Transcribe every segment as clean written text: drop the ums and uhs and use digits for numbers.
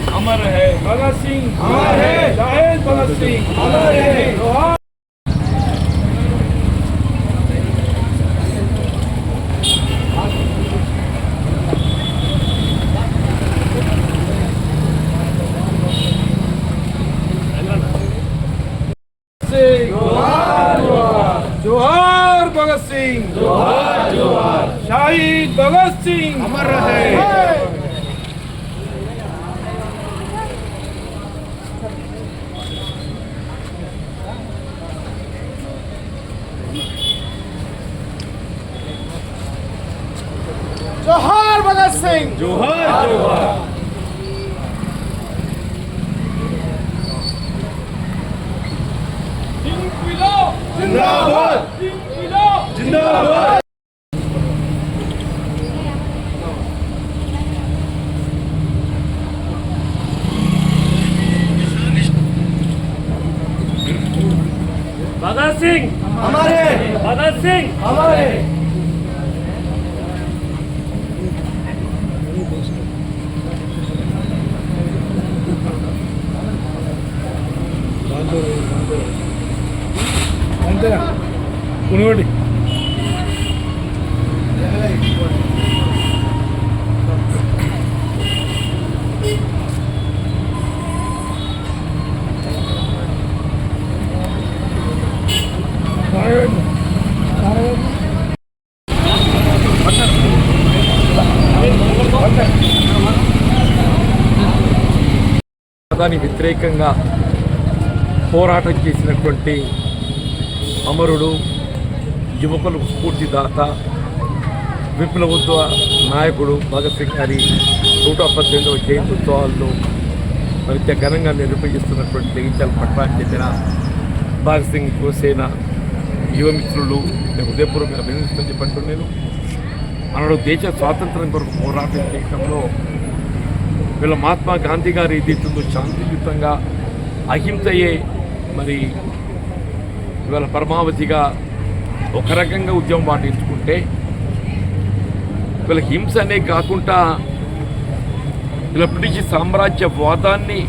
अमर है भगत सिंह, अमर है शहीद भगत सिंह, अमर है। जोहार भगत सिंह, जोहार जोहार शहीद भगत सिंह, अमर रहे। जोहार भगत सिंह, जोहार जोहार। जिंदाबाद जिंदाबाद। भगत सिंह हमारे, भगत सिंह हमारे। उन्होंने దాని వ్యతిరేకంగా పోరాటం చేసినటువంటి అమరుడు, యువకులకు స్ఫూర్తిదాత, విప్లవోద్యమ నాయకుడు భగత్ సింగ్ గారి 118వ జయంత్యోత్సవాల్లో మరింత ఘనంగా నిర్వహిస్తున్నటువంటి జగిత్యాల పట్టణానికి చెందిన భగత్ సింగ్ యువసేన యువమిత్రులు నేను హృదయపూర్వకంగా అభినందిస్తూ చెప్పంటున్నాను. నేను మనడు దేశ స్వాతంత్రం కొరకు పోరాటం చేయడంలో వీళ్ళ మహాత్మా గాంధీ గారు ఏదైతుందో శాంతియుతంగా అహింసయే మరి ఇవాళ పరమావధిగా ఒక రకంగా ఉద్యమం పాటించుకుంటే వీళ్ళ హింస అనే కాకుండా వీళ్ళ బ్రిటిష్ సామ్రాజ్యవాదాన్ని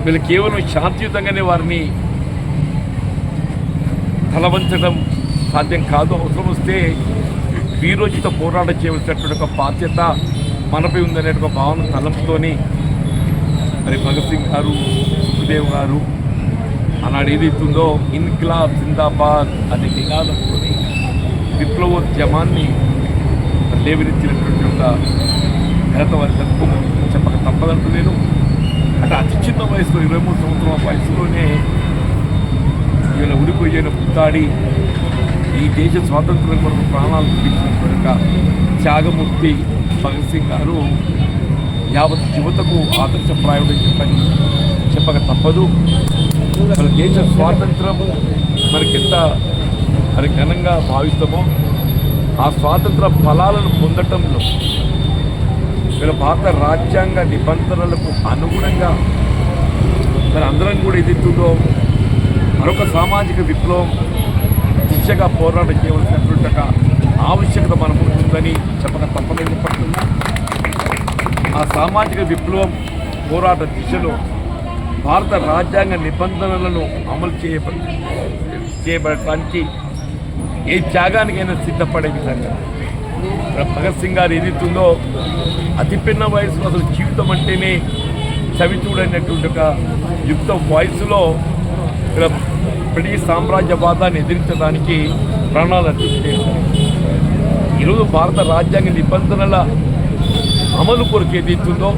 వీళ్ళు కేవలం శాంతియుతంగానే వారిని తలవంచడం సాధ్యం కాదు. అవసరం వస్తే వీరోచిత పోరాటం చేయవలసినటువంటి ఒక బాధ్యత మనపై ఉందనే ఒక భావన తలంపుతోని మరి భగత్ సింగ్ గారు, సుఖదేవ్ గారు ఆనాడు ఏదైతుందో ఇన్కిలాబ్ జిందాబాద్ అనే నినాదంతో విప్లవోద్యమాన్ని లేవనెత్తినటువంటి ఒక ఘనత వారి చెప్పక తప్పదంటూ నేను అంటే అతి చిన్న వయసులో 23 సంవత్సరాల వయసులోనే వీళ్ళ ఉడిపోయిన పుత్తాడి ఈ దేశ స్వాతంత్రం కొరకు ప్రాణాలు చూపించినటువంటి ఒక త్యాగమూర్తి భగత్ సింగ్ గారు యావత్ యువతకు ఆదర్శప్రాయుడు చెప్పక తప్పదు. మన దేశ స్వాతంత్రం మనకెంత మరి ఘనంగా భావిస్తామో ఆ స్వాతంత్ర ఫలాలను పొందటంలో మన భారత రాజ్యాంగ నిబంధనలకు అనుగుణంగా మరి అందరం కూడా ఎదుగుతుందో మరొక సామాజిక విప్లవం దిశగా పోరాటం చేయవలసినటువంటి ఒక ఆవశ్యకత మనం ఉంటుందని చెప్పక తప్పలేదు. పడుతుంది ఆ సామాజిక విప్లవం పోరాట దిశలో భారత రాజ్యాంగ నిబంధనలను అమలు చేయబడటానికి ఏ త్యాగానికైనా సిద్ధపడే విధంగా భగత్ సింగ్ గారు ఏదైతుందో అతి పిన్న వయసులో అసలు జీవితం అంటేనే చవిచూడైనటువంటి ఒక యుక్త వయసులో బ్రిటిష్ సామ్రాజ్యవాదాన్ని ఎదిరించడానికి ప్రాణాలు అర్పించారు. ఈరోజు భారత రాజ్యాంగ నిబంధనల అమలు కొరకు ఏదైతుందో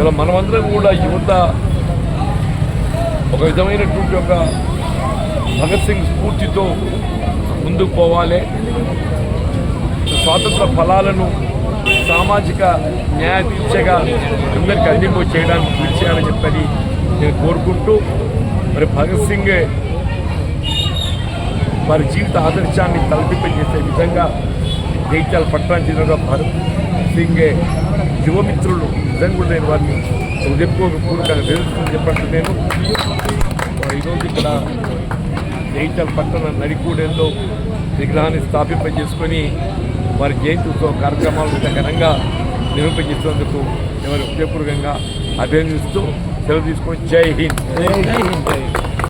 ఇలా మనమందరం కూడా యువత ఒక విధమైనటువంటి ఒక భగత్ సింగ్ స్ఫూర్తితో ముందుకు పోవాలి. స్వాతంత్ర ఫలాలను సామాజిక న్యాయ దీక్షగా అందరికీ అందింపు చేయడానికి కృషి చేయాలని చెప్పని నేను కోరుకుంటూ మరి భగత్ సింగ్ వారి జీవిత ఆదర్శాన్ని తలపింపజేసే విధంగా జగిత్యాల పట్టణానికి చెందిన భగత్ సింగ్ యువమిత్రులు నిజంగా కూడా నేను వారిని హృదయపూర్వకంగా నిలుస్తుంది చెప్పండి. నేను ఈరోజు ఇక్కడ జగిత్యాల పట్టణ నడికూడెల్లో విగ్రహాన్ని స్థాపింపజేసుకొని వారి జయంతి ఉత్సవ కార్యక్రమాలు ఘనంగా నిరూపించినందుకు ఎవరు హృదయపూర్వకంగా అభినందిస్తూ సెలవు తీసుకొని జై హింద్.